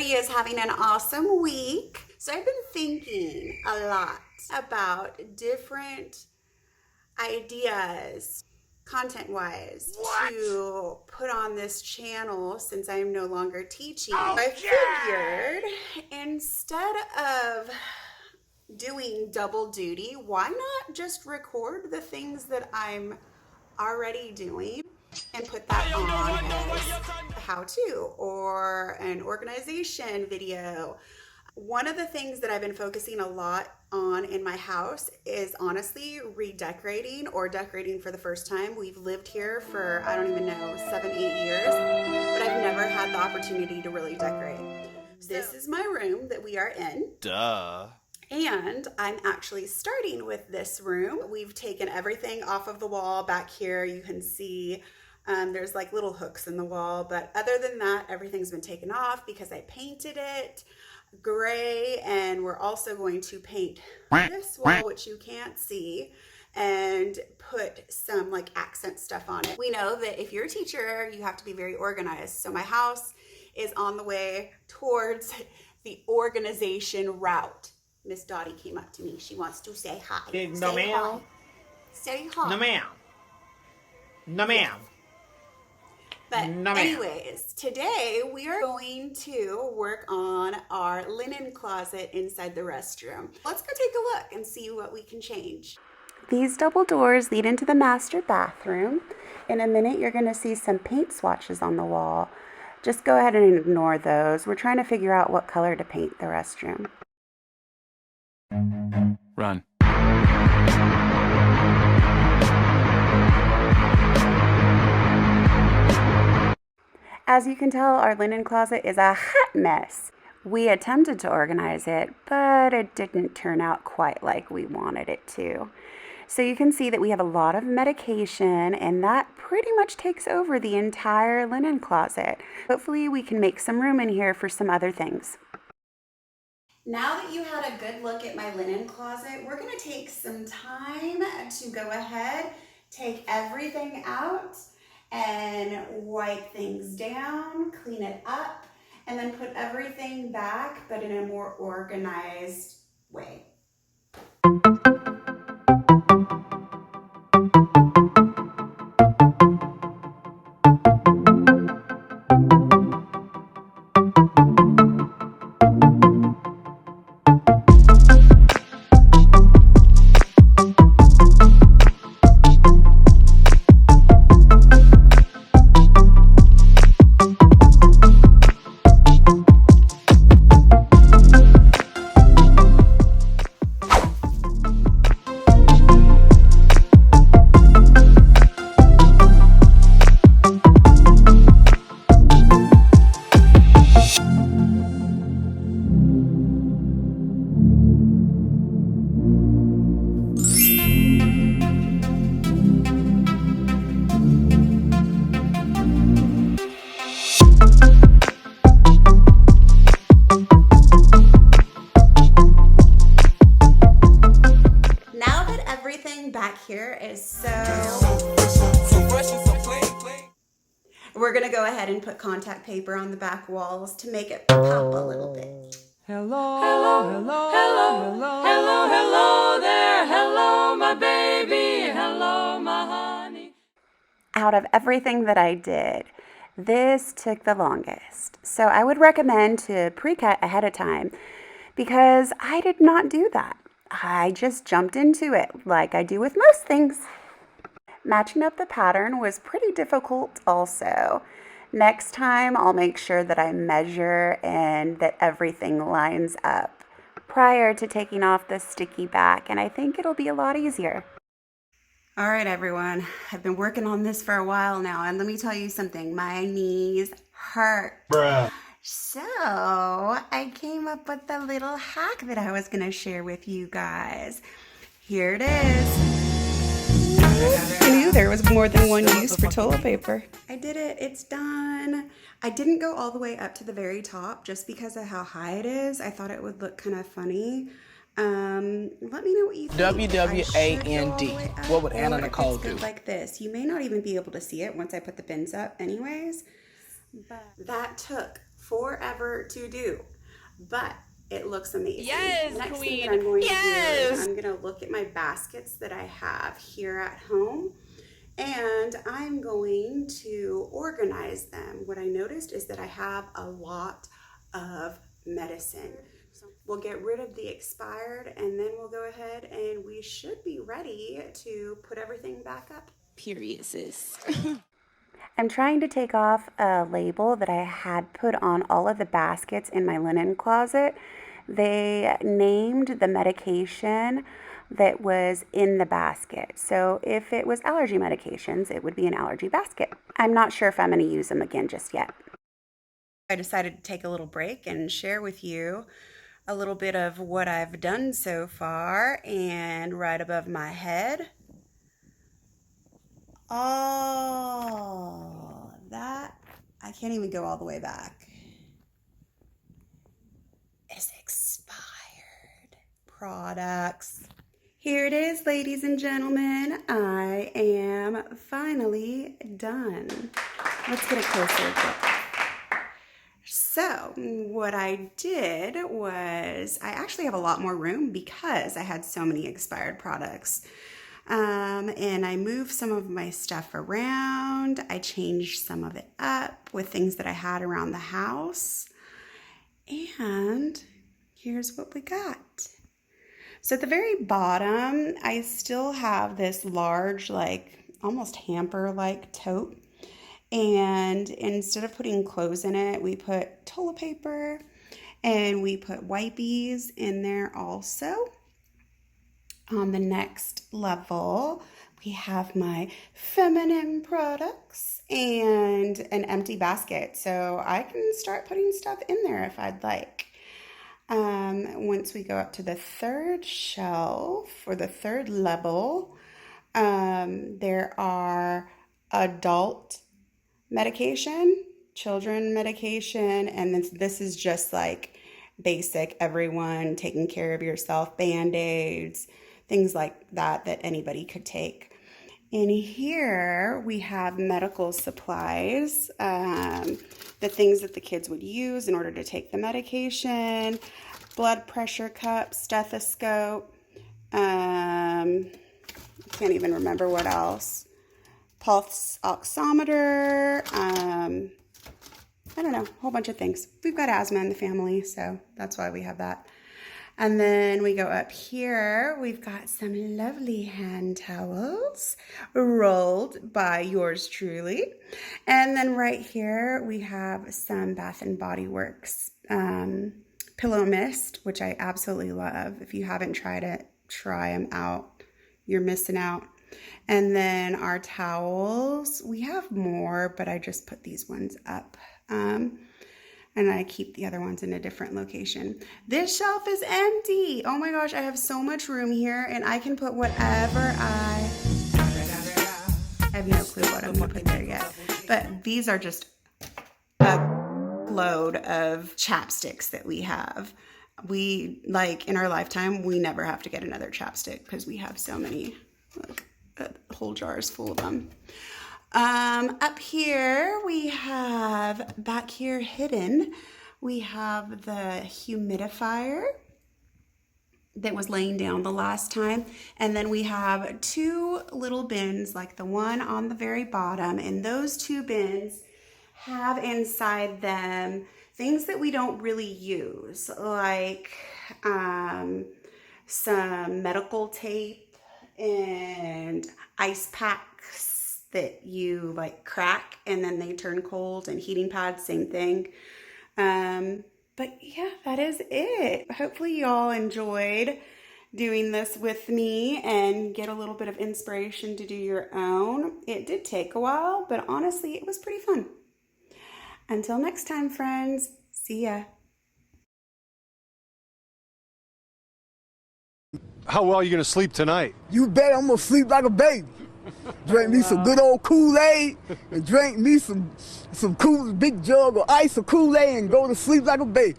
everybody is having an awesome week. So I've been thinking a lot about different ideas, content-wise, to put on this channel since I am no longer teaching. I figured instead of doing double duty, why not just record the things that I'm already doing and put that on as a how-to or an organization video. One of the things that I've been focusing a lot on in my house is honestly redecorating or decorating for the first time. We've lived here for, I don't even know, 7, 8 years, but I've never had the opportunity to really decorate. This is my room that we are in. Duh. And I'm actually starting with this room. We've taken everything off of the wall back here. You can see there's like little hooks in the wall, but other than that, everything's been taken off because I painted it gray, and we're also going to paint this wall, which you can't see, and put some like accent stuff on it. We know that if you're a teacher, you have to be very organized. So my house is on the way towards the organization route. Miss Dottie came up to me. She wants to say hi. No, ma'am. Say hi. No, ma'am. No, ma'am. But No, ma'am. anyways, today we are going to work on our linen closet inside the restroom. Let's go take a look and see what we can change. These double doors lead into the master bathroom. In a minute, you're going to see some paint swatches on the wall. Just go ahead and ignore those. We're trying to figure out what color to paint the restroom. Run. As you can tell, our linen closet is a hot mess. We attempted to organize it, but it didn't turn out quite like we wanted it to. So you can see that we have a lot of medication, and that pretty much takes over the entire linen closet. Hopefully we can make some room in here for some other things. Now that you had a good look at my linen closet, we're going to take some time to go ahead, take everything out, and wipe things down, clean it up, and then put everything back, but in a more organized way. Back here is so fresh and so clean. We're gonna go ahead and put contact paper on the back walls to make it pop a little bit. Hello, hello, hello, hello, hello, hello, hello there, hello, my baby, hello, my honey. Out of everything that I did, this took the longest. So I would recommend to pre-cut ahead of time because I did not do that. I just jumped into it like I do with most things. Matching up the pattern was pretty difficult also. Next time, I'll make sure that I measure and that everything lines up prior to taking off the sticky back, and I think it'll be a lot easier. All right, everyone, I've been working on this for a while now, and let me tell you something, my knees hurt. Bruh. So I came up with a little hack that I was going to share with you guys. Here it is. I knew there was more than one use for toilet paper. I did it. It's done. I didn't go all the way up to the very top just because of how high it is. I thought it would look kind of funny. Let me know what you think. WWAND. What would Anna Nicole do? Like this. You may not even be able to see it once I put the bins up anyways. But that took forever to do, but it looks amazing. Yes, Next queen. thing that I'm going Yes. to do is I'm going to look at my baskets that I have here at home, and I'm going to organize them. What I noticed is that I have a lot of medicine. So we'll get rid of the expired, and then we'll go ahead and we should be ready to put everything back up. Period, sis. I'm trying to take off a label that I had put on all of the baskets in my linen closet. They named the medication that was in the basket. So if it was allergy medications, it would be an allergy basket. I'm not sure if I'm going to use them again just yet. I decided to take a little break and share with you a little bit of what I've done so far. And right above my head, oh, that, I can't even go all the way back, is expired products. Here it is, ladies and gentlemen. I am finally done. Let's get a closer look. So what I did was, I actually have a lot more room because I had so many expired products. And I moved some of my stuff around. I changed some of it up with things that I had around the house. And here's what we got. So at the very bottom, I still have this large, like almost hamper-like tote. And instead of putting clothes in it, we put toilet paper and we put wipies in there also. On the next level, we have my feminine products and an empty basket. So I can start putting stuff in there if I'd like. Once we go up to the third shelf or the third level, there are adult medication, children medication, and this is just like basic, everyone taking care of yourself, Band-Aids, things like that anybody could take. In here, we have medical supplies, the things that the kids would use in order to take the medication, blood pressure cup, stethoscope, I can't even remember what else, pulse oximeter, I don't know, a whole bunch of things. We've got asthma in the family, so that's why we have that. And then we go up here, we've got some lovely hand towels rolled by yours truly. And then right here, we have some Bath & Body Works pillow mist, which I absolutely love. If you haven't tried it, try them out. You're missing out. And then our towels, we have more, but I just put these ones up. And I keep the other ones in a different location. This shelf is empty. Oh my gosh, I have so much room here and I can put whatever I have no clue what I'm gonna put there yet. But these are just a load of chapsticks that we have. We, like in our lifetime, we never have to get another chapstick because we have so many, look, a whole jar is full of them. Up here we have, back here hidden, we have the humidifier that was laying down the last time. And then we have two little bins like the one on the very bottom. And those two bins have inside them things that we don't really use, like some medical tape and ice packs that you like crack and then they turn cold, and heating pads, same thing. But yeah, that is it. Hopefully y'all enjoyed doing this with me and get a little bit of inspiration to do your own. It did take a while, but honestly, it was pretty fun. Until next time, friends, see ya. How well are you going to sleep tonight? You bet I'm gonna sleep like a baby. Drink me some good old Kool-Aid and drink me some cool big jug of ice or Kool-Aid and go to sleep like a baby.